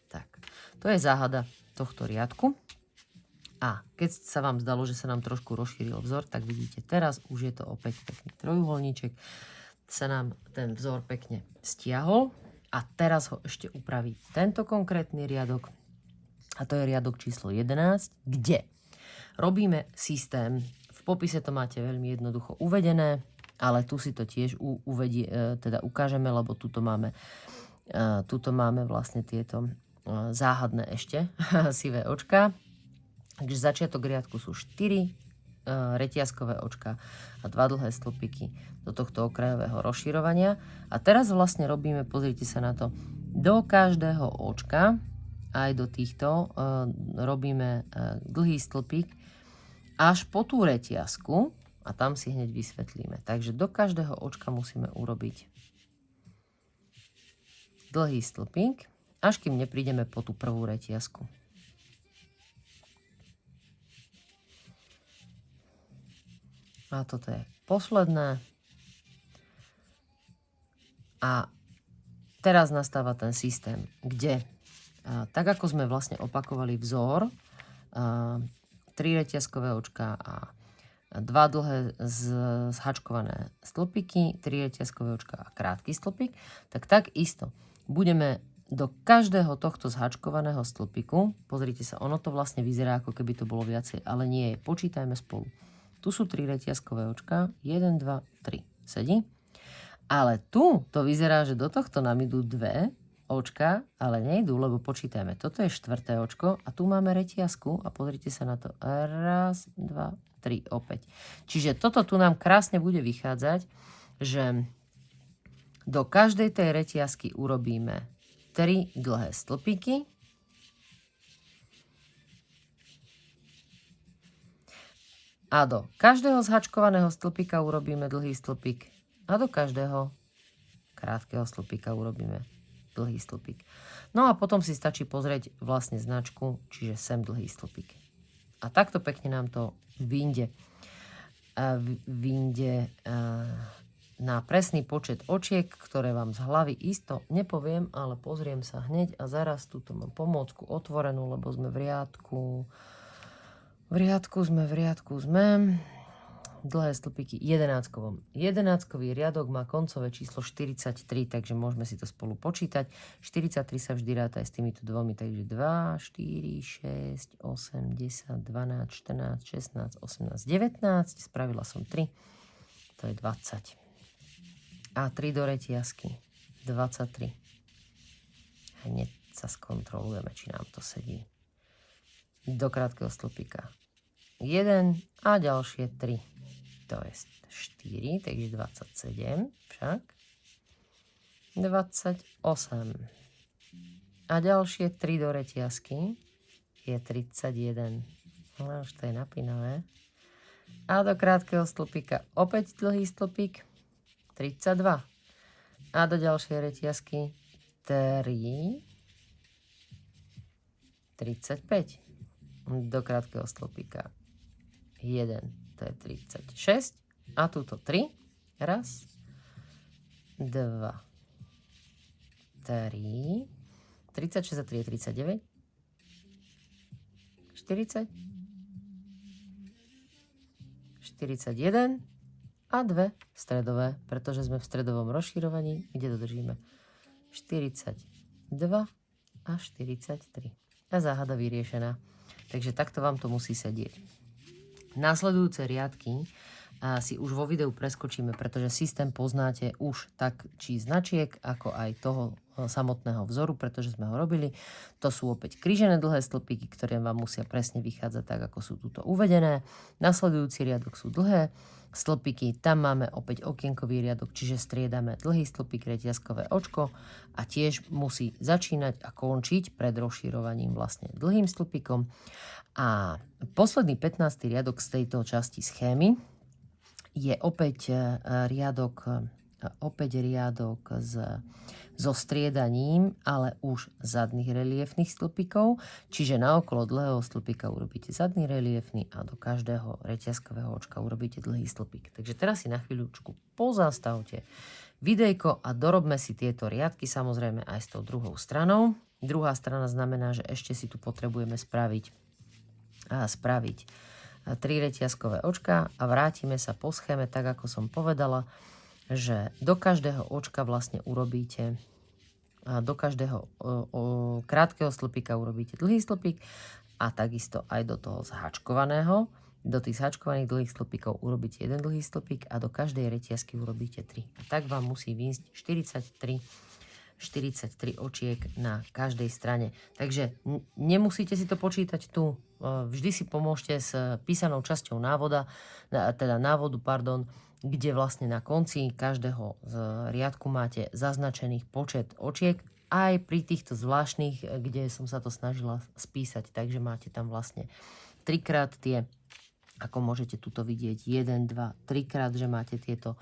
Tak, to je záhada tohto riadku. A keď sa vám zdalo, že sa nám trošku rozšíril vzor, tak vidíte, teraz už je to opäť pekný trojuholníček. Sa nám ten vzor pekne stiahol a teraz ho ešte upraví tento konkrétny riadok. A to je riadok číslo 11, kde robíme systém. V popise to máte veľmi jednoducho uvedené, ale tu si to tiež ukážeme, lebo tuto máme vlastne tieto záhadné ešte sivé očka. Takže začiatok riadku sú 4 reťazkové očka a 2 dlhé stĺpiky do tohto okrajového rozširovania. A teraz vlastne robíme, pozrite sa na to, do každého očka, aj do týchto, robíme dlhý stĺpik až po tú reťazku a tam si hneď vysvetlíme. Takže do každého očka musíme urobiť dlhý stĺpik, až kým neprídeme po tú prvú reťazku. A toto je posledné. A teraz nastáva ten systém, kde tak ako sme vlastne opakovali vzor, 3 reťazkové očka a 2 dlhé zhačkované stĺpiky, 3 reťazkové očka a krátky stĺpik, tak takisto budeme do každého tohto zhačkovaného stĺpiku, pozrite sa, ono to vlastne vyzerá, ako keby to bolo viacej, ale nie je, počítajme spolu. Tu sú 3 reťazkové očka, 1, 2, 3, sedí. Ale tu to vyzerá, že do tohto nám idú 2 očka, ale nejdú, lebo počítajme. Toto je 4. očko a tu máme reťazku a pozrite sa na to. 1, 2, 3, opäť. Čiže toto tu nám krásne bude vychádzať, že do každej tej reťazky urobíme 3 dlhé stĺpiky. A do každého zhačkovaného stĺpika urobíme dlhý stĺpik. A do každého krátkeho stĺpika urobíme dlhý stĺpik. No a potom si stačí pozrieť vlastne značku, čiže sem dlhý stĺpik. A takto pekne nám to vyjde na presný počet očiek, ktoré vám z hlavy isto nepoviem, ale pozriem sa hneď a zaraz túto mám pomôcku otvorenú, lebo sme v riadku. V riadku sme. Dlhé stĺpiky 11-kovom. 11-kový riadok má koncové číslo 43, takže môžeme si to spolu počítať. 43 sa vždy ráta aj s týmito dvomi, takže 2, 4, 6, 8, 10, 12, 14, 16, 18, 19. Spravila som 3. To je 20. A 3 do reťazky. 23. Hneď sa skontrolujeme, či nám to sedí. Do krátkeho stĺpika 1 a ďalšie 3. To je 4, takže 27 však. 28. A ďalšie 3 do reťazky je 31. No, už to je napínavé. A do krátkeho stĺpika opäť dlhý stĺpik 32. A do ďalšej reťazky 3 35. Do krátkeho stĺpika 1, to je 36. A túto 3. Raz, 2, 3. 36 a 3 je 39. 40. 41. a 2 stredové, pretože sme v stredovom rozširovaní, kde dodržíme 42 a 43. A záhada vyriešená. Takže takto vám to musí sedieť. Následujúce riadky si už vo videu preskočíme, pretože systém poznáte už tak či značiek, ako aj toho samotného vzoru, pretože sme ho robili. To sú opäť krížené dlhé stĺpiky, ktoré vám musia presne vychádzať tak, ako sú tuto uvedené. Nasledujúci riadok sú dlhé stĺpiky, tam máme opäť okienkový riadok, čiže striedame dlhý stĺpik, reťazkové očko a tiež musí začínať a končiť pred rozširovaním vlastne dlhým stĺpikom. A posledný 15. riadok z tejto časti schémy je opäť riadok so striedaním, ale už zadných reliefných stĺpikov, čiže naokolo dlhého stĺpika urobíte zadný reliefný a do každého reťazkového očka urobíte dlhý stĺpik. Takže teraz si na chvíľučku pozastavte videjko a dorobme si tieto riadky, samozrejme aj s tou druhou stranou. Druhá strana znamená, že ešte si tu potrebujeme spraviť 3 reťazkové očka a vrátime sa po schéme, tak ako som povedala, že do každého očka vlastne urobíte, do každého krátkeho stĺpika urobíte dlhý stĺpik a takisto aj do toho zhačkovaného. Do tých zhačkovaných dlhých stĺpikov urobíte jeden dlhý stĺpik a do každej reťazky urobíte 3. A tak vám musí výjsť 43 očiek na každej strane. Takže nemusíte si to počítať tu. Vždy si pomôžte s písanou časťou návodu, kde vlastne na konci každého z riadku máte zaznačených počet očiek, aj pri týchto zvláštnych, kde som sa to snažila spísať. Takže máte tam vlastne 3-krát tie, ako môžete tuto vidieť, 1, 2, 3-krát, že máte tieto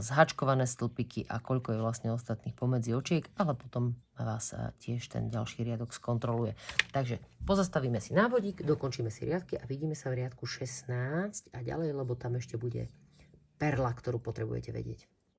zhačkované stĺpiky a koľko je vlastne ostatných pomedzi očiek, ale potom vás tiež ten ďalší riadok skontroluje. Takže pozastavíme si návodík, dokončíme si riadky a vidíme sa v riadku 16 a ďalej, lebo tam ešte bude perla, ktorú potrebujete vedieť.